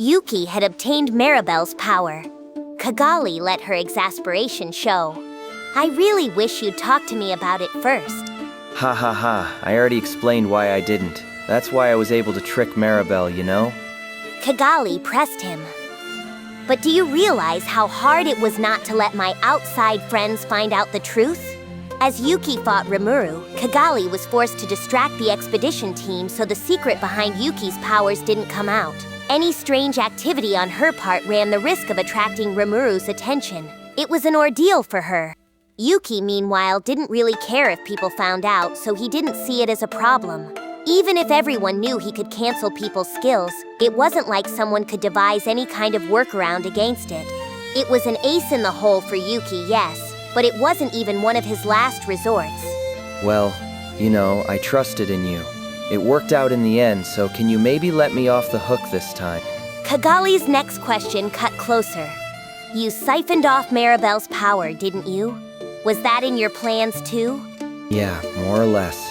Yuuki had obtained Maribel's power. Kagali let her exasperation show. I really wish you'd talk to me about it first. Ha ha ha, I already explained why I didn't. That's why I was able to trick Maribel, you know? Kagali pressed him. But do you realize how hard it was not to let my outside friends find out the truth? As Yuuki fought Rimuru, Kagali was forced to distract the expedition team so the secret behind Yuuki's powers didn't come out. Any strange activity on her part ran the risk of attracting Rimuru's attention. It was an ordeal for her. Yuuki, meanwhile, didn't really care if people found out, so he didn't see it as a problem. Even if everyone knew he could cancel people's skills, it wasn't like someone could devise any kind of workaround against it. It was an ace in the hole for Yuuki, yes, but it wasn't even one of his last resorts. Well, you know, I trusted in you. It worked out in the end, so can you maybe let me off the hook this time? Kagali's next question cut closer. You siphoned off Maribel's power, didn't you? Was that in your plans too? Yeah, more or less.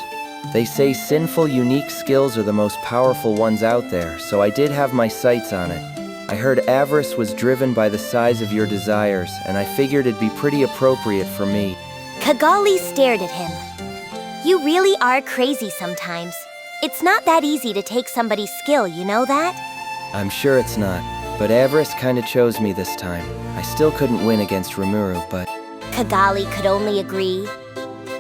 They say sinful, unique skills are the most powerful ones out there, so I did have my sights on it. I heard Avarice was driven by the size of your desires, and I figured it'd be pretty appropriate for me. Kagali stared at him. You really are crazy sometimes. It's not that easy to take somebody's skill, you know that? I'm sure it's not, but Avarice kinda chose me this time. I still couldn't win against Rimuru, but... Kagali could only agree.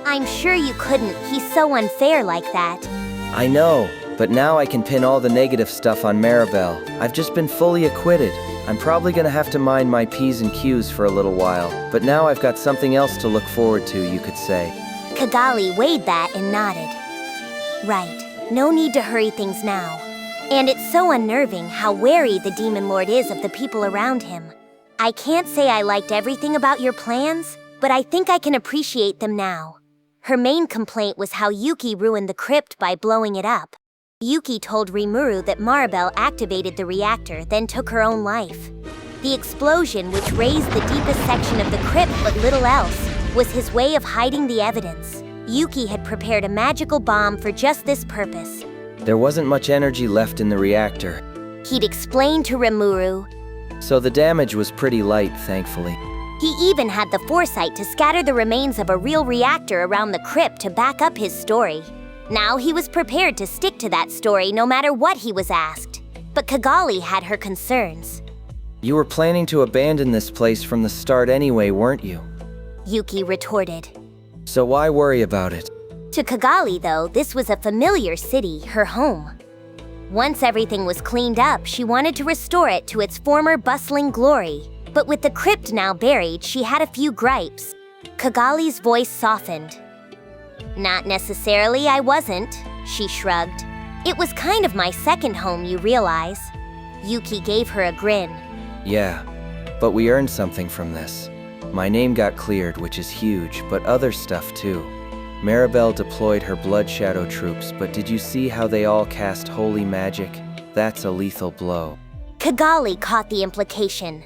I'm sure you couldn't. He's so unfair like that. I know, but now I can pin all the negative stuff on Maribel. I've just been fully acquitted. I'm probably gonna have to mind my P's and Q's for a little while, but now I've got something else to look forward to, you could say. Kagali weighed that and nodded. Right, no need to hurry things now. And it's so unnerving how wary the Demon Lord is of the people around him. I can't say I liked everything about your plans, but I think I can appreciate them now. Her main complaint was how Yuuki ruined the crypt by blowing it up. Yuuki told Rimuru that Maribel activated the reactor, then took her own life. The explosion, which raised the deepest section of the crypt but little else, was his way of hiding the evidence. Yuuki had prepared a magical bomb for just this purpose. There wasn't much energy left in the reactor. He'd explained to Rimuru. So the damage was pretty light, thankfully. He even had the foresight to scatter the remains of a real reactor around the crypt to back up his story. Now he was prepared to stick to that story no matter what he was asked. But Kagali had her concerns. You were planning to abandon this place from the start anyway, weren't you? Yuuki retorted. So why worry about it? To Kagali, though, this was a familiar city, her home. Once everything was cleaned up, she wanted to restore it to its former bustling glory. But with the crypt now buried, she had a few gripes. Kagali's voice softened. Not necessarily, I wasn't, she shrugged. It was kind of my second home, you realize. Yuuki gave her a grin. Yeah, but we earned something from this. My name got cleared, which is huge, but other stuff too. Maribel deployed her Blood Shadow troops, but did you see how they all cast holy magic? That's a lethal blow. Kagali caught the implication.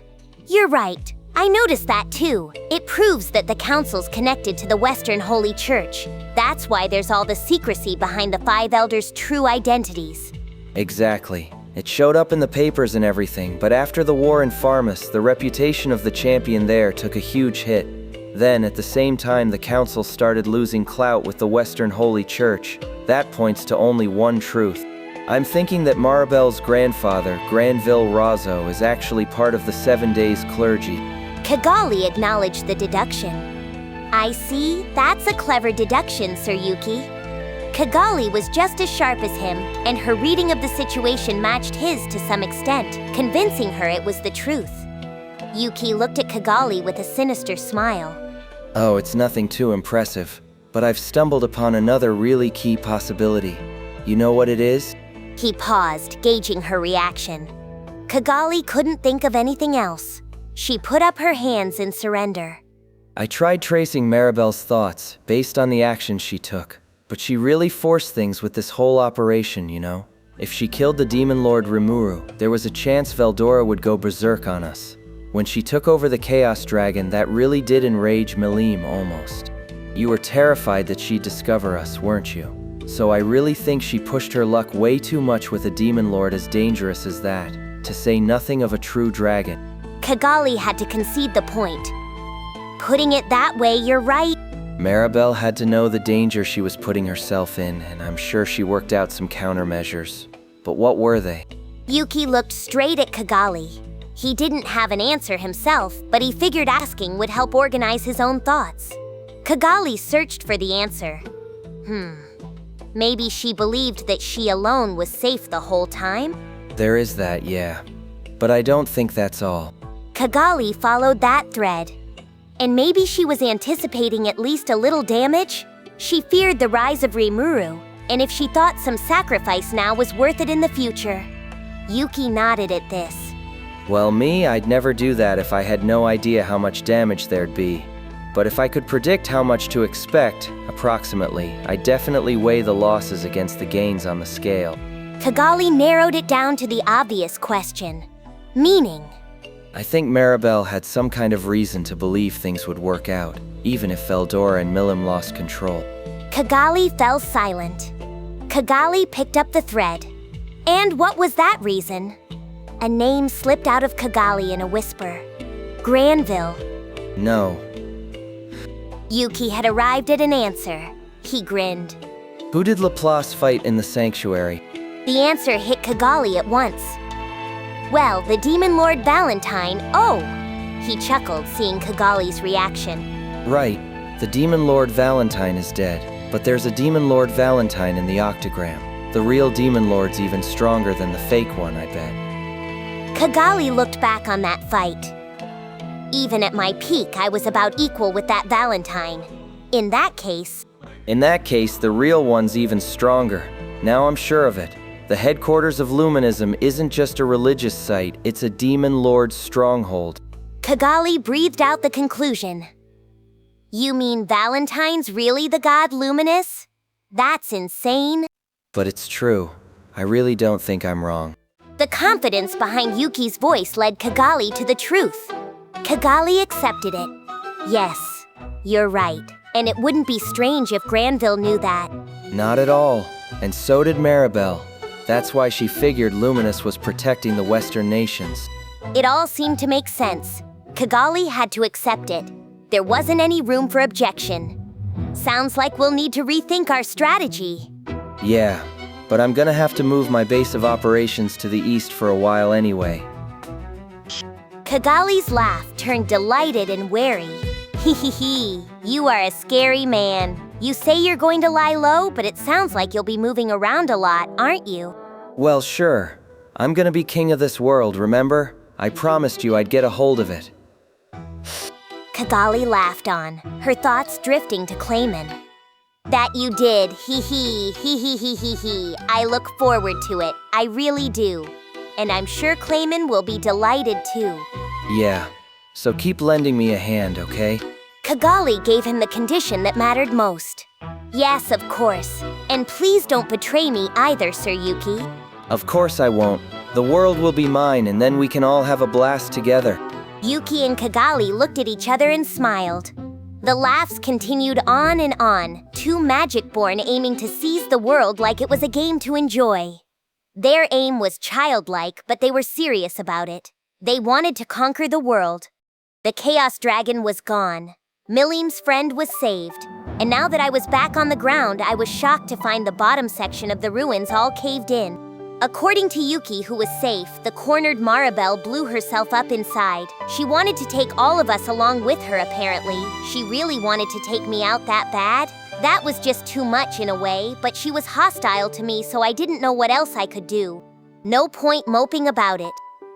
You're right. I noticed that too. It proves that the council's connected to the Western Holy Church. That's why there's all the secrecy behind the Five Elders' true identities. Exactly. It showed up in the papers and everything, but after the war in Farmus, the reputation of the champion there took a huge hit. Then, at the same time, the council started losing clout with the Western Holy Church. That points to only one truth. I'm thinking that Maribel's grandfather, Granville Razzo, is actually part of the 7 Days clergy. Kagali acknowledged the deduction. I see. That's a clever deduction, Sir Yuuki. Kagali was just as sharp as him, and her reading of the situation matched his to some extent, convincing her it was the truth. Yuuki looked at Kagali with a sinister smile. Oh, it's nothing too impressive, but I've stumbled upon another really key possibility. You know what it is? He paused, gauging her reaction. Kagali couldn't think of anything else. She put up her hands in surrender. I tried tracing Maribel's thoughts, based on the actions she took, but she really forced things with this whole operation, you know? If she killed the Demon Lord Rimuru, there was a chance Veldora would go berserk on us. When she took over the Chaos Dragon, that really did enrage Milim almost. You were terrified that she'd discover us, weren't you? So I really think she pushed her luck way too much with a Demon Lord as dangerous as that. to say nothing of a true dragon. Kagali had to concede the point. Putting it that way, you're right. Maribel had to know the danger she was putting herself in, and I'm sure she worked out some countermeasures. But what were they? Yuuki looked straight at Kagali. He didn't have an answer himself, but he figured asking would help organize his own thoughts. Kagali searched for the answer. Maybe she believed that she alone was safe the whole time? There is that, yeah. But I don't think that's all. Kagali followed that thread. And maybe she was anticipating at least a little damage? She feared the rise of Rimuru, and if she thought some sacrifice now was worth it in the future. Yuuki nodded at this. Well, me, I'd never do that if I had no idea how much damage there'd be. But if I could predict how much to expect, approximately, I'd definitely weigh the losses against the gains on the scale. Kagali narrowed it down to the obvious question. Meaning? I think Maribel had some kind of reason to believe things would work out, even if Veldora and Milim lost control. Kagali fell silent. Kagali picked up the thread. And what was that reason? A name slipped out of Kagali in a whisper. Granville. No. Yuuki had arrived at an answer. He grinned. Who did Laplace fight in the sanctuary? The answer hit Kagali at once. Well, the Demon Lord Valentine, oh! He chuckled, seeing Kagali's reaction. Right. The Demon Lord Valentine is dead, but there's a Demon Lord Valentine in the octagram. The real Demon Lord's even stronger than the fake one, I bet. Kagali looked back on that fight. Even at my peak, I was about equal with that Valentine. In that case, the real one's even stronger. Now I'm sure of it. The headquarters of Luminism isn't just a religious site, it's a Demon Lord's stronghold. Kagali breathed out the conclusion. You mean Valentine's really the god Luminus? That's insane. But it's true. I really don't think I'm wrong. The confidence behind Yuki's voice led Kagali to the truth. Kagali accepted it. Yes, you're right. And it wouldn't be strange if Granville knew that. Not at all. And so did Maribel. That's why she figured Luminus was protecting the Western nations. It all seemed to make sense. Kagali had to accept it. There wasn't any room for objection. Sounds like we'll need to rethink our strategy. Yeah, but I'm gonna have to move my base of operations to the east for a while anyway. Kagali's laugh turned delighted and wary. Hee, you are a scary man. You say you're going to lie low, but it sounds like you'll be moving around a lot, aren't you? Well, sure. I'm gonna be king of this world, remember? I promised you I'd get a hold of it. Kagali laughed on, her thoughts drifting to Clayman. That you did, hee. I look forward to it, I really do. And I'm sure Clayman will be delighted too. Yeah, so keep lending me a hand, okay? Kagali gave him the condition that mattered most. Yes, of course. And please don't betray me either, Sir Yuuki. Of course I won't. The world will be mine, and then we can all have a blast together. Yuuki and Kagali looked at each other and smiled. The laughs continued on and on, two magic-born aiming to seize the world like it was a game to enjoy. Their aim was childlike, but they were serious about it. They wanted to conquer the world. The Chaos Dragon was gone. Milim's friend was saved. And now that I was back on the ground, I was shocked to find the bottom section of the ruins all caved in. According to Yuuki, who was safe, the cornered Maribel blew herself up inside. She wanted to take all of us along with her, apparently. She really wanted to take me out that bad. That was just too much in a way, but she was hostile to me, so I didn't know what else I could do. No point moping about it.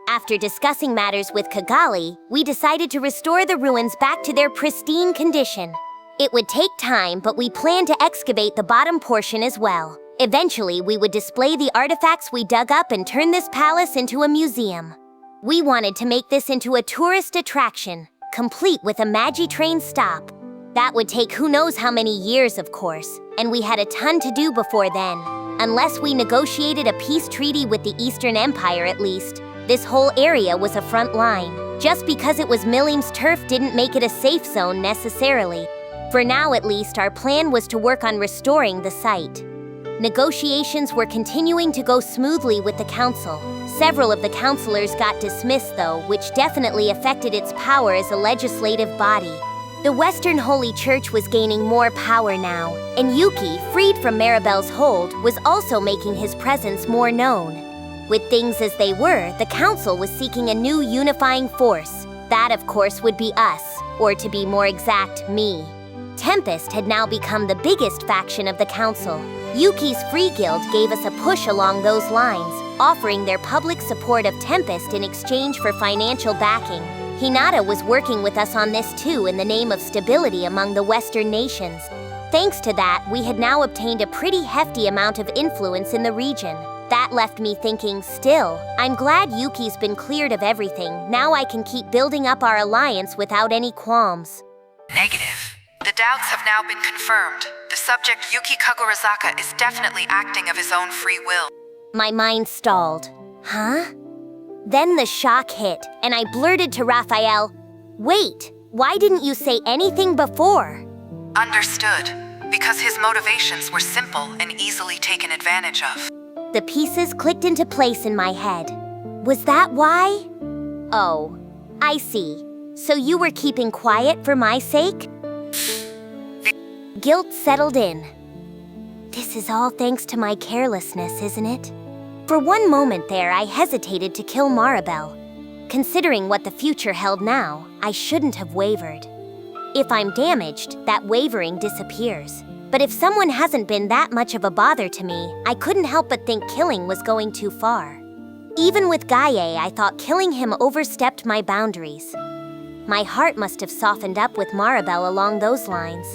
After discussing matters with Kagali, we decided to restore the ruins back to their pristine condition. It would take time, but we planned to excavate the bottom portion as well. Eventually, we would display the artifacts we dug up and turn this palace into a museum. We wanted to make this into a tourist attraction, complete with a Magi-train stop. That would take who knows how many years, of course, and we had a ton to do before then. Unless we negotiated a peace treaty with the Eastern Empire at least. This whole area was a front line. Just because it was Milim's turf didn't make it a safe zone necessarily. For now at least, our plan was to work on restoring the site. Negotiations were continuing to go smoothly with the council. Several of the councilors got dismissed though, which definitely affected its power as a legislative body. The Western Holy Church was gaining more power now, and Yuuki, freed from Maribel's hold, was also making his presence more known. With things as they were, the council was seeking a new unifying force. That, of course, would be us, or to be more exact, me. Tempest had now become the biggest faction of the council. Yuuki's Free Guild gave us a push along those lines, offering their public support of Tempest in exchange for financial backing. Hinata was working with us on this too in the name of stability among the Western nations. Thanks to that, we had now obtained a pretty hefty amount of influence in the region. That left me thinking, still, I'm glad Yuuki's been cleared of everything. Now I can keep building up our alliance without any qualms. Negative. The doubts have now been confirmed. The subject Yuuki Kagurazaka is definitely acting of his own free will. My mind stalled. Huh? Then the shock hit, and I blurted to Raphael, "Wait, why didn't you say anything before?" Understood. Because his motivations were simple and easily taken advantage of. The pieces clicked into place in my head. Was that why? Oh, I see. So you were keeping quiet for my sake? Guilt settled in. This is all thanks to my carelessness, isn't it? For one moment there, I hesitated to kill Maribel. Considering what the future held now, I shouldn't have wavered. If I'm damaged, that wavering disappears. But if someone hasn't been that much of a bother to me, I couldn't help but think killing was going too far. Even with Gaia, I thought killing him overstepped my boundaries. My heart must have softened up with Maribel along those lines.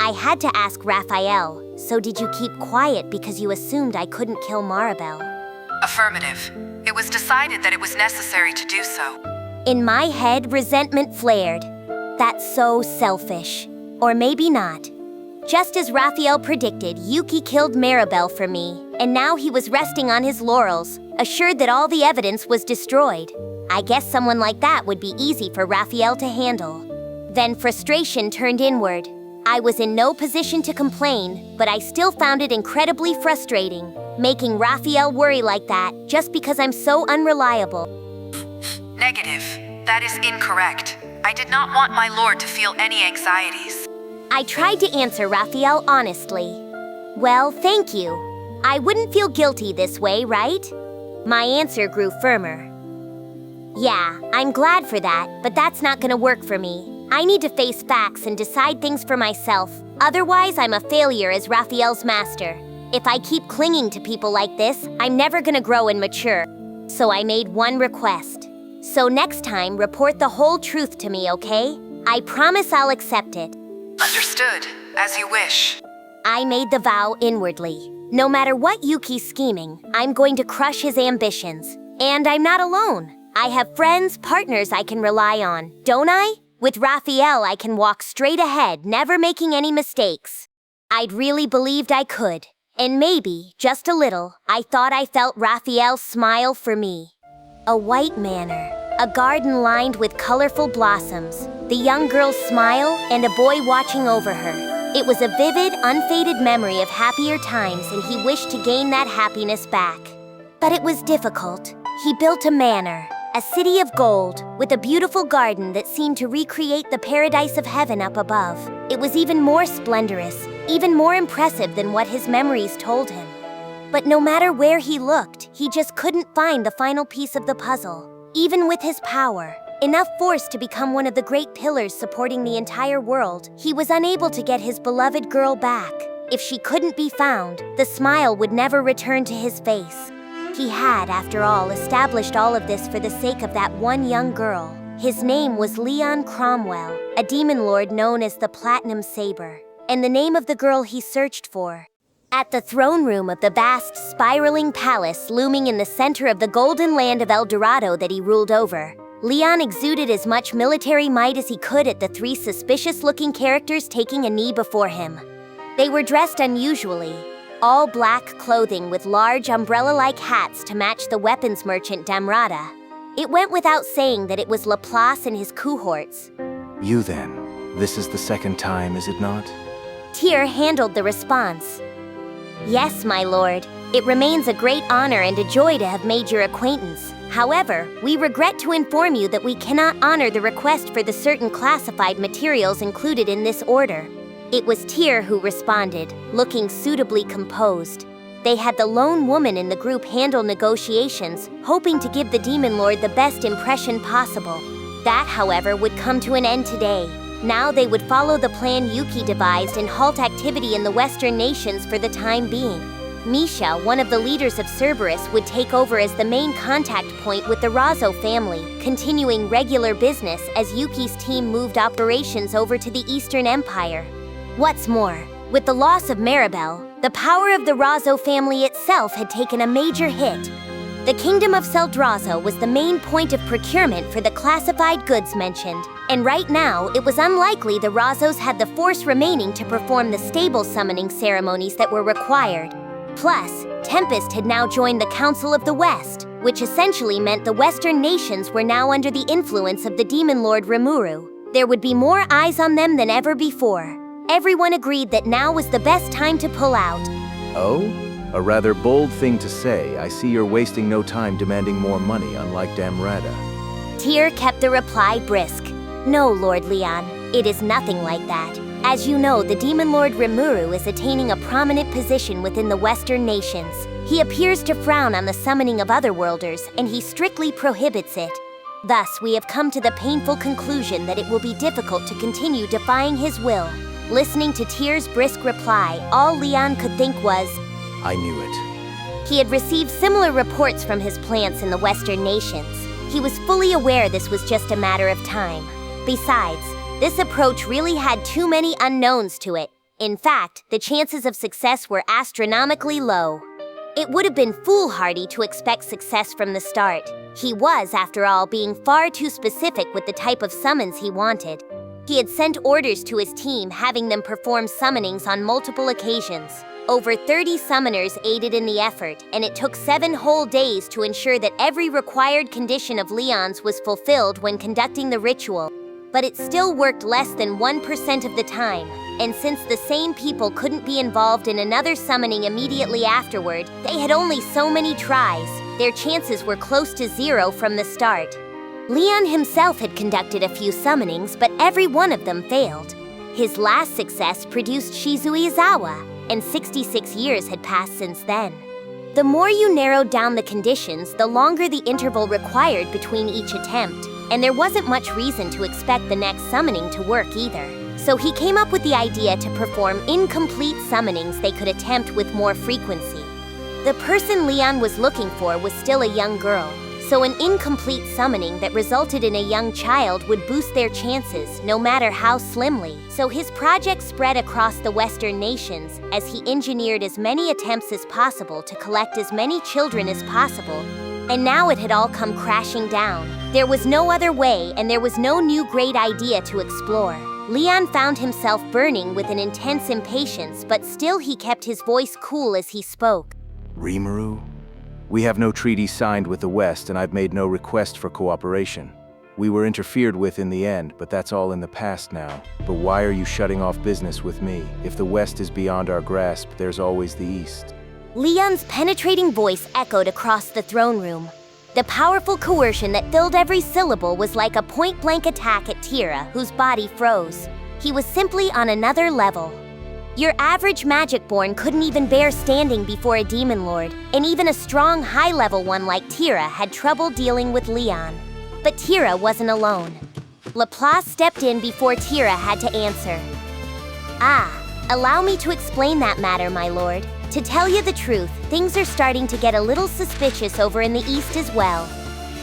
I had to ask Raphael, so did you keep quiet because you assumed I couldn't kill Maribel? Affirmative. It was decided that it was necessary to do so. In my head, resentment flared. That's so selfish. Or maybe not. Just as Raphael predicted, Yuuki killed Maribel for me, and now he was resting on his laurels, assured that all the evidence was destroyed. I guess someone like that would be easy for Raphael to handle. Then frustration turned inward. I was in no position to complain, but I still found it incredibly frustrating, making Raphael worry like that just because I'm so unreliable. Negative. That is incorrect. I did not want my lord to feel any anxieties. I tried to answer Raphael honestly. Well, thank you. I wouldn't feel guilty this way, right? My answer grew firmer. Yeah, I'm glad for that, but that's not gonna work for me. I need to face facts and decide things for myself. Otherwise, I'm a failure as Raphael's master. If I keep clinging to people like this, I'm never gonna grow and mature. So I made one request. So next time, report the whole truth to me, okay? I promise I'll accept it. Understood. As you wish. I made the vow inwardly. No matter what Yuuki's scheming, I'm going to crush his ambitions. And I'm not alone. I have friends, partners I can rely on, don't I? With Raphael, I can walk straight ahead, never making any mistakes. I'd really believed I could. And maybe, just a little, I thought I felt Raphael smile for me. A white manor, a garden lined with colorful blossoms, the young girl's smile, and a boy watching over her. It was a vivid, unfaded memory of happier times, and he wished to gain that happiness back. But it was difficult. He built a manor, a city of gold, with a beautiful garden that seemed to recreate the paradise of heaven up above. It was even more splendorous, even more impressive than what his memories told him. But no matter where he looked, he just couldn't find the final piece of the puzzle. Even with his power, enough force to become one of the great pillars supporting the entire world, he was unable to get his beloved girl back. If she couldn't be found, the smile would never return to his face. He had, after all, established all of this for the sake of that one young girl. His name was Leon Cromwell, a demon lord known as the Platinum Saber, and the name of the girl he searched for. At the throne room of the vast, spiraling palace looming in the center of the golden land of El Dorado that he ruled over, Leon exuded as much military might as he could at the three suspicious-looking characters taking a knee before him. They were dressed unusually, all black clothing with large umbrella-like hats to match the weapons merchant Dorado. It went without saying that it was Laplace and his cohorts. You then. This is the second time, is it not? Tyr handled the response. Yes, my lord. It remains a great honor and a joy to have made your acquaintance. However, we regret to inform you that we cannot honor the request for the certain classified materials included in this order. It was Tyr who responded, looking suitably composed. They had the lone woman in the group handle negotiations, hoping to give the Demon Lord the best impression possible. That, however, would come to an end today. Now they would follow the plan Yuuki devised and halt activity in the Western nations for the time being. Misha, one of the leaders of Cerberus, would take over as the main contact point with the Razo family, continuing regular business as Yuki's team moved operations over to the Eastern Empire. What's more, with the loss of Maribel, the power of the Razo family itself had taken a major hit. The kingdom of Celdrazo was the main point of procurement for the classified goods mentioned, and right now it was unlikely the Razos had the force remaining to perform the stable summoning ceremonies that were required. Plus, Tempest had now joined the Council of the West, which essentially meant the Western nations were now under the influence of the Demon Lord Rimuru. There would be more eyes on them than ever before. Everyone agreed that now was the best time to pull out. Oh? A rather bold thing to say. I see you're wasting no time demanding more money, unlike Damrada. Tyr kept the reply brisk. No, Lord Leon, it is nothing like that. As you know, the Demon Lord Rimuru is attaining a prominent position within the Western nations. He appears to frown on the summoning of otherworlders, and he strictly prohibits it. Thus, we have come to the painful conclusion that it will be difficult to continue defying his will. Listening to Tyr's brisk reply, all Leon could think was, I knew it. He had received similar reports from his plants in the Western nations. He was fully aware this was just a matter of time. Besides, this approach really had too many unknowns to it. In fact, the chances of success were astronomically low. It would have been foolhardy to expect success from the start. He was, after all, being far too specific with the type of summons he wanted. He had sent orders to his team, having them perform summonings on multiple occasions. Over 30 summoners aided in the effort, and it took 7 whole days to ensure that every required condition of Leon's was fulfilled when conducting the ritual. But it still worked less than 1% of the time, and since the same people couldn't be involved in another summoning immediately afterward, they had only so many tries. Their chances were close to 0 from the start. Leon himself had conducted a few summonings, but every one of them failed. His last success produced Shizue Izawa, and 66 years had passed since then. The more you narrowed down the conditions, the longer the interval required between each attempt, and there wasn't much reason to expect the next summoning to work either. So he came up with the idea to perform incomplete summonings they could attempt with more frequency. The person Leon was looking for was still a young girl, so an incomplete summoning that resulted in a young child would boost their chances, no matter how slimly. So his project spread across the Western nations as he engineered as many attempts as possible to collect as many children as possible. And now it had all come crashing down. There was no other way, and there was no new great idea to explore. Leon found himself burning with an intense impatience, but still he kept his voice cool as he spoke. Rimuru? We have no treaty signed with the West, and I've made no request for cooperation. We were interfered with in the end, but that's all in the past now. But why are you shutting off business with me? If the West is beyond our grasp, there's always the East. Leon's penetrating voice echoed across the throne room. The powerful coercion that filled every syllable was like a point-blank attack at Tyra, whose body froze. He was simply on another level. Your average Magic-born couldn't even bear standing before a Demon Lord, and even a strong, high-level one like Tyra had trouble dealing with Leon. But Tyra wasn't alone. Laplace stepped in before Tyra had to answer. Allow me to explain that matter, my lord. To tell you the truth, things are starting to get a little suspicious over in the East as well.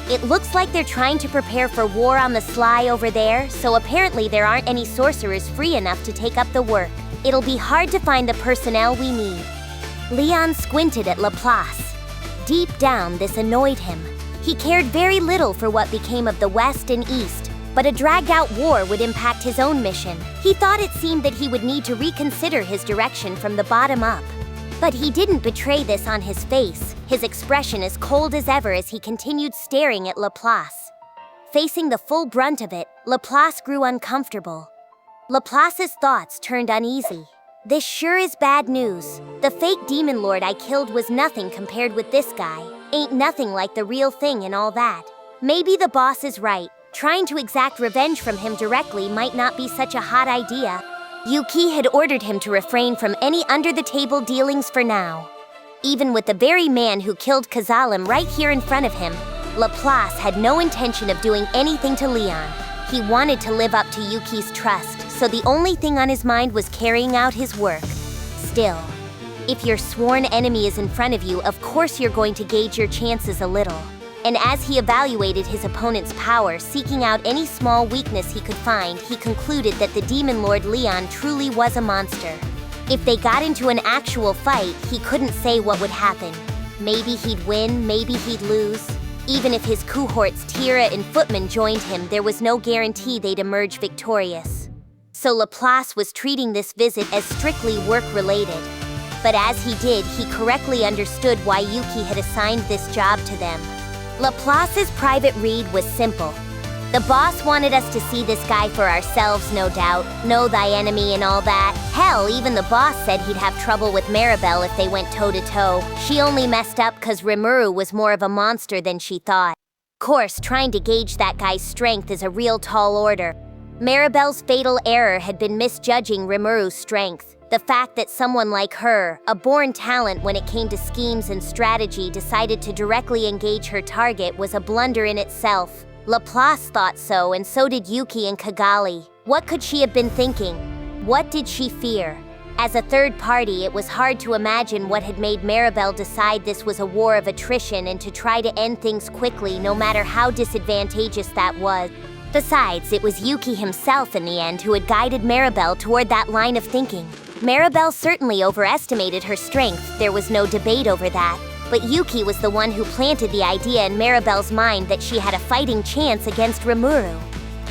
It looks like they're trying to prepare for war on the sly over there, so apparently there aren't any sorcerers free enough to take up the work. It'll be hard to find the personnel we need. Leon squinted at Laplace. Deep down, this annoyed him. He cared very little for what became of the West and East, but a dragged-out war would impact his own mission. He thought it seemed that he would need to reconsider his direction from the bottom up. But he didn't betray this on his face, his expression as cold as ever as he continued staring at Laplace. Facing the full brunt of it, Laplace grew uncomfortable. Laplace's thoughts turned uneasy. This sure is bad news. The fake demon lord I killed was nothing compared with this guy. Ain't nothing like the real thing and all that. Maybe the boss is right. Trying to exact revenge from him directly might not be such a hot idea. Yuuki had ordered him to refrain from any under-the-table dealings for now. Even with the very man who killed Kazalim right here in front of him, Laplace had no intention of doing anything to Leon. He wanted to live up to Yuuki's trust, so the only thing on his mind was carrying out his work. Still, if your sworn enemy is in front of you, of course you're going to gauge your chances a little. And as he evaluated his opponent's power, seeking out any small weakness he could find, he concluded that the Demon Lord Leon truly was a monster. If they got into an actual fight, he couldn't say what would happen. Maybe he'd win, maybe he'd lose. Even if his cohorts Tira and Footman joined him, there was no guarantee they'd emerge victorious. So Laplace was treating this visit as strictly work-related. But as he did, he correctly understood why Yuuki had assigned this job to them. Laplace's private read was simple. The boss wanted us to see this guy for ourselves, no doubt. Know thy enemy and all that. Hell, even the boss said he'd have trouble with Maribel if they went toe-to-toe. She only messed up because Rimuru was more of a monster than she thought. Of course, trying to gauge that guy's strength is a real tall order. Maribel's fatal error had been misjudging Rimuru's strength. The fact that someone like her, a born talent when it came to schemes and strategy, decided to directly engage her target was a blunder in itself. Laplace thought so, and so did Yuuki and Kagali. What could she have been thinking? What did she fear? As a third party, it was hard to imagine what had made Maribel decide this was a war of attrition and to try to end things quickly, no matter how disadvantageous that was. Besides, it was Yuuki himself in the end who had guided Maribel toward that line of thinking. Maribel certainly overestimated her strength, there was no debate over that. But Yuuki was the one who planted the idea in Maribel's mind that she had a fighting chance against Rimuru.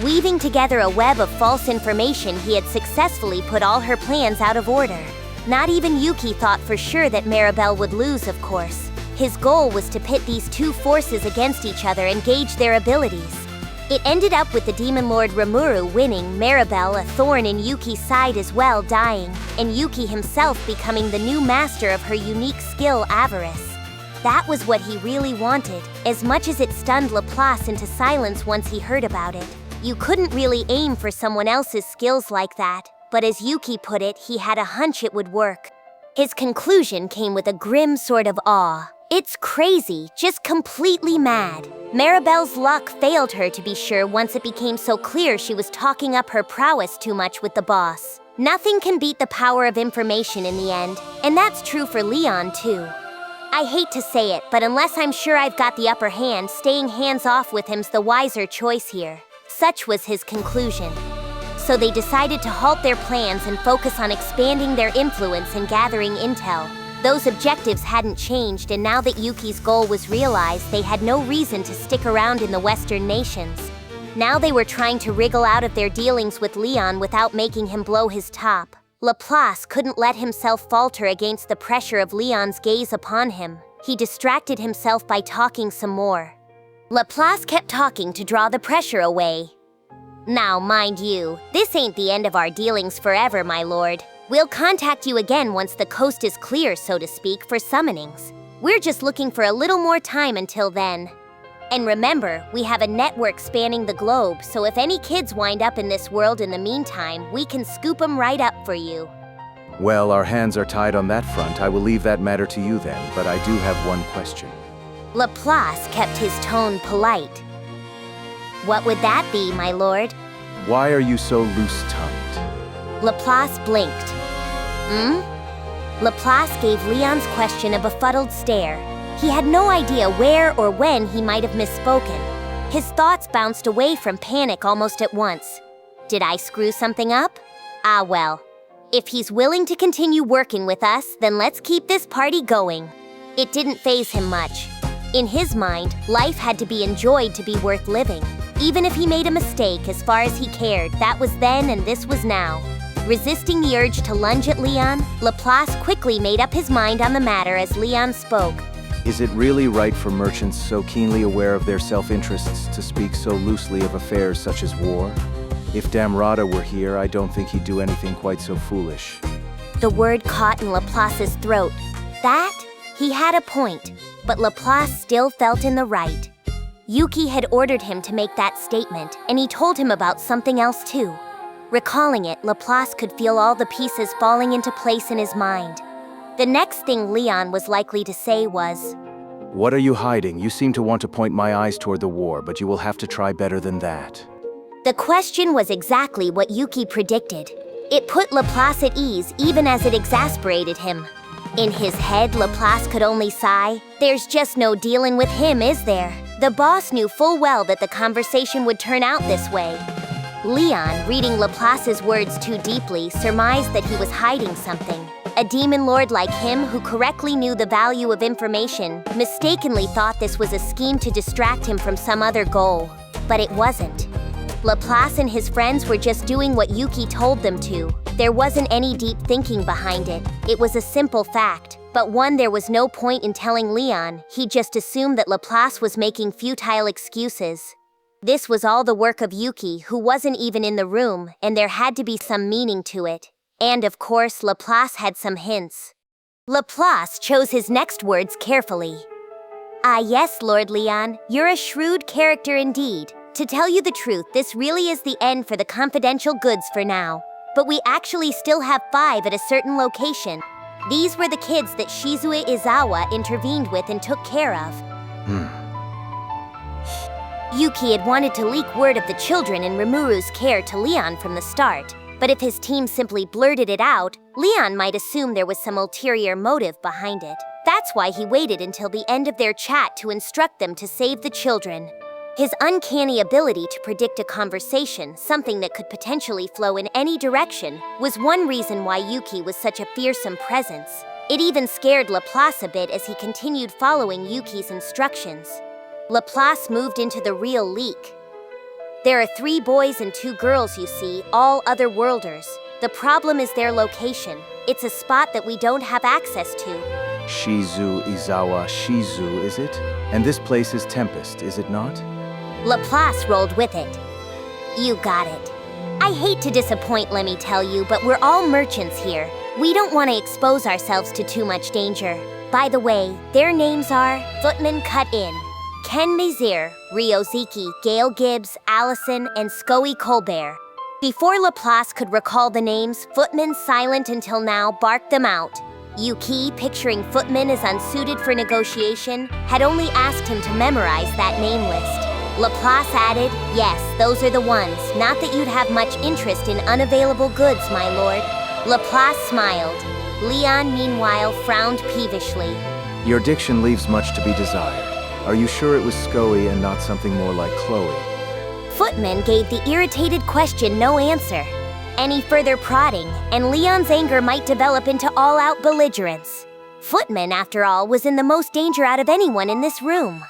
Weaving together a web of false information, he had successfully put all her plans out of order. Not even Yuuki thought for sure that Maribel would lose, of course. His goal was to pit these two forces against each other and gauge their abilities. It ended up with the Demon Lord Rimuru winning, Maribel, a thorn in Yuuki's side as well, dying, and Yuuki himself becoming the new master of her unique skill, Avarice. That was what he really wanted, as much as it stunned Laplace into silence once he heard about it. You couldn't really aim for someone else's skills like that, but as Yuuki put it, he had a hunch it would work. His conclusion came with a grim sort of awe. It's crazy, just completely mad. Maribel's luck failed her, to be sure, once it became so clear she was talking up her prowess too much with the boss. Nothing can beat the power of information in the end, and that's true for Leon too. I hate to say it, but unless I'm sure I've got the upper hand, staying hands-off with him's the wiser choice here. Such was his conclusion. So they decided to halt their plans and focus on expanding their influence and gathering intel. Those objectives hadn't changed, and now that Yuuki's goal was realized, they had no reason to stick around in the Western nations. Now they were trying to wriggle out of their dealings with Leon without making him blow his top. Laplace couldn't let himself falter against the pressure of Leon's gaze upon him. He distracted himself by talking some more. Laplace kept talking to draw the pressure away. Now, mind you, this ain't the end of our dealings forever, my lord. We'll contact you again once the coast is clear, so to speak, for summonings. We're just looking for a little more time until then. And remember, we have a network spanning the globe, so if any kids wind up in this world in the meantime, we can scoop them right up for you. Well, our hands are tied on that front. I will leave that matter to you then, but I do have one question. Laplace kept his tone polite. What would that be, my lord? Why are you so loose-tongued? Laplace blinked. Laplace gave Leon's question a befuddled stare. He had no idea where or when he might have misspoken. His thoughts bounced away from panic almost at once. Did I screw something up? Ah well. If he's willing to continue working with us, then let's keep this party going. It didn't faze him much. In his mind, life had to be enjoyed to be worth living. Even if he made a mistake, as far as he cared, that was then and this was now. Resisting the urge to lunge at Leon, Laplace quickly made up his mind on the matter as Leon spoke. Is it really right for merchants so keenly aware of their self-interests to speak so loosely of affairs such as war? If Dorado were here, I don't think he'd do anything quite so foolish. The word caught in Laplace's throat. That? He had a point, but Laplace still felt in the right. Yuuki had ordered him to make that statement, and he told him about something else too. Recalling it, Laplace could feel all the pieces falling into place in his mind. The next thing Leon was likely to say was, "What are you hiding? You seem to want to point my eyes toward the war, but you will have to try better than that." The question was exactly what Yuuki predicted. It put Laplace at ease even as it exasperated him. In his head, Laplace could only sigh. There's just no dealing with him, is there? The boss knew full well that the conversation would turn out this way. Leon, reading Laplace's words too deeply, surmised that he was hiding something. A demon lord like him, who correctly knew the value of information, mistakenly thought this was a scheme to distract him from some other goal. But it wasn't. Laplace and his friends were just doing what Yuuki told them to. There wasn't any deep thinking behind it. It was a simple fact, but one there was no point in telling Leon. He just assumed that Laplace was making futile excuses. This was all the work of Yuuki, who wasn't even in the room, and there had to be some meaning to it. And of course, Laplace had some hints. Laplace chose his next words carefully. "Ah yes, Lord Leon, you're a shrewd character indeed. To tell you the truth, this really is the end for the confidential goods for now. But we actually still have 5 at a certain location. These were the kids that Shizue Izawa intervened with and took care of." Yuuki had wanted to leak word of the children in Rimuru's care to Leon from the start, but if his team simply blurted it out, Leon might assume there was some ulterior motive behind it. That's why he waited until the end of their chat to instruct them to save the children. His uncanny ability to predict a conversation, something that could potentially flow in any direction, was one reason why Yuuki was such a fearsome presence. It even scared Laplace a bit as he continued following Yuuki's instructions. Laplace moved into the real leak. There are 3 boys and 2 girls, you see, all otherworlders. The problem is their location. It's a spot that we don't have access to. Shizu Izawa Shizu, is it? And this place is Tempest, is it not? Laplace rolled with it. You got it. I hate to disappoint, let me tell you, but we're all merchants here. We don't want to expose ourselves to too much danger. By the way, their names are Footman Cut In, Ken Mazir, Ryoziki, Gail Gibbs, Allison, and Scoey Colbert. Before Laplace could recall the names, Footman, silent until now, barked them out. Yuuki, picturing Footman as unsuited for negotiation, had only asked him to memorize that name list. Laplace added, "Yes, those are the ones. Not that you'd have much interest in unavailable goods, my lord." Laplace smiled. Leon, meanwhile, frowned peevishly. Your diction leaves much to be desired. Are you sure it was Scoey and not something more like Chloe? Footman gave the irritated question no answer. Any further prodding, and Leon's anger might develop into all-out belligerence. Footman, after all, was in the most danger out of anyone in this room.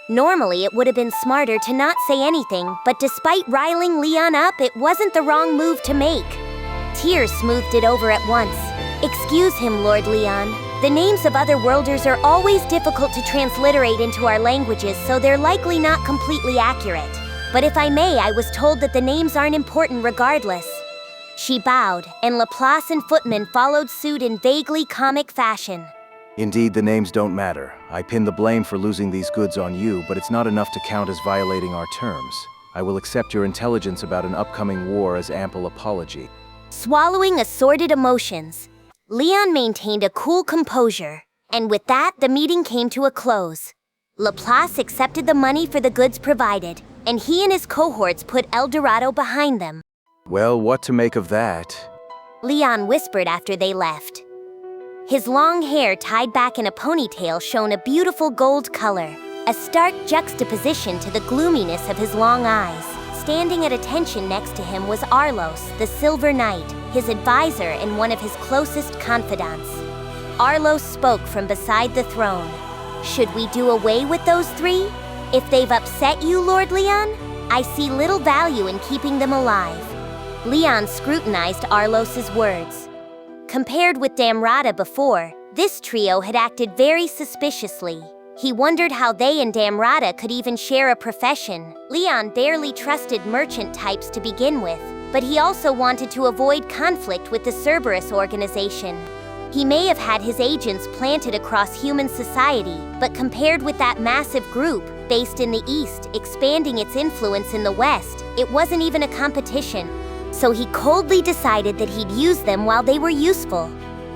Normally, it would have been smarter to not say anything, but despite riling Leon up, it wasn't the wrong move to make. Tears smoothed it over at once. "Excuse him, Lord Leon. The names of otherworlders are always difficult to transliterate into our languages, so they're likely not completely accurate. But if I may, I was told that the names aren't important regardless." She bowed, and Laplace and Footman followed suit in vaguely comic fashion. Indeed, the names don't matter. I pin the blame for losing these goods on you, but it's not enough to count as violating our terms. I will accept your intelligence about an upcoming war as ample apology. Swallowing assorted emotions, Leon maintained a cool composure, and with that, the meeting came to a close. Laplace accepted the money for the goods provided, and he and his cohorts put El Dorado behind them. Well, what to make of that? Leon whispered after they left. His long hair tied back in a ponytail shone a beautiful gold color, a stark juxtaposition to the gloominess of his long eyes. Standing at attention next to him was Arlos, the Silver Knight, his advisor and one of his closest confidants. Arlos spoke from beside the throne. "Should we do away with those 3? If they've upset you, Lord Leon, I see little value in keeping them alive." Leon scrutinized Arlos's words. Compared with Damrata before, this trio had acted very suspiciously. He wondered how they and Damrata could even share a profession. Leon barely trusted merchant types to begin with. but he also wanted to avoid conflict with the Cerberus organization. He may have had his agents planted across human society, but compared with that massive group, based in the East, expanding its influence in the West, it wasn't even a competition. So he coldly decided that he'd use them while they were useful.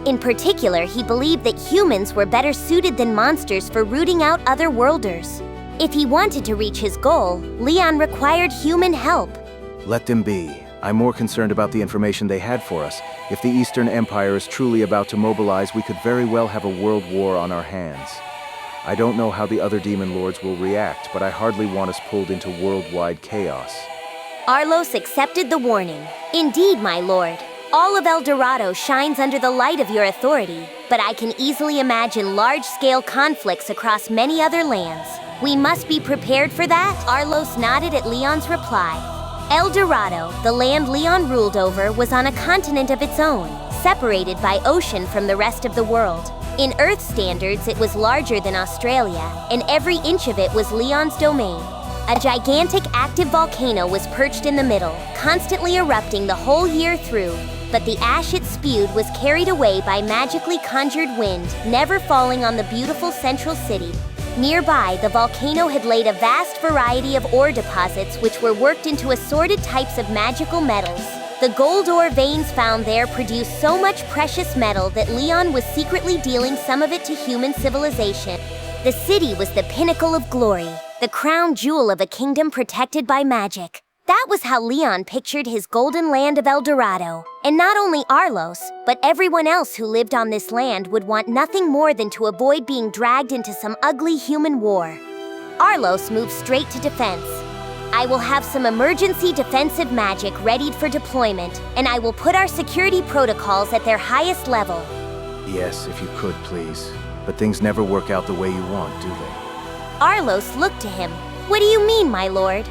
In particular, he believed that humans were better suited than monsters for rooting out otherworlders. If he wanted to reach his goal, Leon required human help. Let them be. I'm more concerned about the information they had for us. If the Eastern Empire is truly about to mobilize, we could very well have a world war on our hands. I don't know how the other demon lords will react, but I hardly want us pulled into worldwide chaos. Arlos accepted the warning. Indeed, my lord. All of El Dorado shines under the light of your authority, but I can easily imagine large-scale conflicts across many other lands. We must be prepared for that? Arlos nodded at Leon's reply. El Dorado, the land Leon ruled over, was on a continent of its own, separated by ocean from the rest of the world. In Earth standards, it was larger than Australia, and every inch of it was Leon's domain. A gigantic active volcano was perched in the middle, constantly erupting the whole year through, but the ash it spewed was carried away by magically conjured wind, never falling on the beautiful central city. Nearby, the volcano had laid a vast variety of ore deposits which were worked into assorted types of magical metals. The gold ore veins found there produced so much precious metal that Leon was secretly dealing some of it to human civilization. The city was the pinnacle of glory, the crown jewel of a kingdom protected by magic. That was how Leon pictured his golden land of El Dorado. And not only Arlos, but everyone else who lived on this land would want nothing more than to avoid being dragged into some ugly human war. Arlos moved straight to defense. I will have some emergency defensive magic readied for deployment, and I will put our security protocols at their highest level. Yes, if you could, please. But things never work out the way you want, do they? Arlos looked to him. What do you mean, my lord?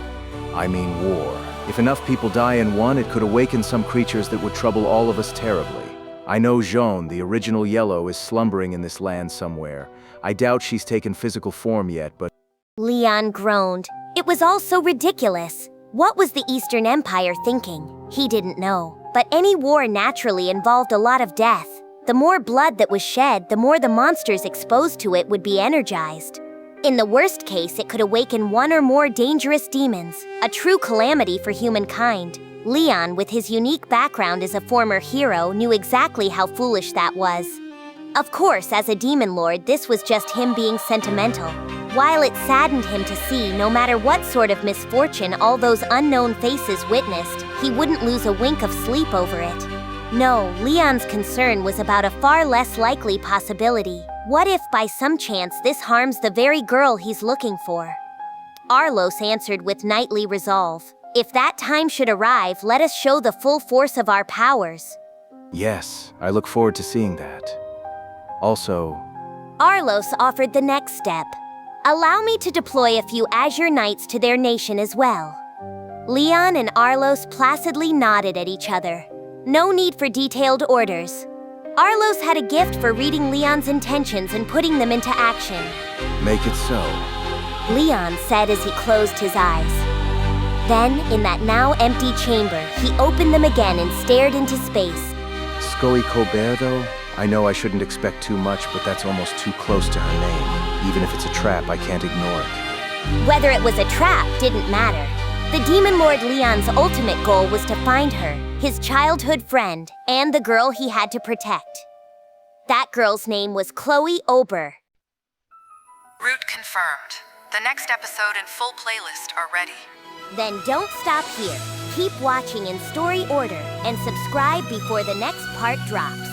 I mean war. If enough people die in one, it could awaken some creatures that would trouble all of us terribly. I know Jaune, the original Yellow, is slumbering in this land somewhere. I doubt she's taken physical form yet, but... Leon groaned. It was all so ridiculous. What was the Eastern Empire thinking? He didn't know. But any war naturally involved a lot of death. The more blood that was shed, the more the monsters exposed to it would be energized. In the worst case, it could awaken one or more dangerous demons, a true calamity for humankind. Leon, with his unique background as a former hero, knew exactly how foolish that was. Of course, as a demon lord, this was just him being sentimental. While it saddened him to see, no matter what sort of misfortune all those unknown faces witnessed, he wouldn't lose a wink of sleep over it. No, Leon's concern was about a far less likely possibility. What if, by some chance, this harms the very girl he's looking for? Arlos answered with knightly resolve. If that time should arrive, let us show the full force of our powers. Yes, I look forward to seeing that. Also... Arlos offered the next step. Allow me to deploy a few Azure Knights to their nation as well. Leon and Arlos placidly nodded at each other. No need for detailed orders. Arlos had a gift for reading Leon's intentions and putting them into action. Make it so. Leon said as he closed his eyes. Then, in that now empty chamber, he opened them again and stared into space. Scoey Colbert, though? I know I shouldn't expect too much, but that's almost too close to her name. Even if it's a trap, I can't ignore it. Whether it was a trap didn't matter. The Demon Lord Leon's ultimate goal was to find her, his childhood friend, and the girl he had to protect. That girl's name was Chloe Aubert. Route confirmed. The next episode and full playlist are ready. Then don't stop here. Keep watching in story order and subscribe before the next part drops.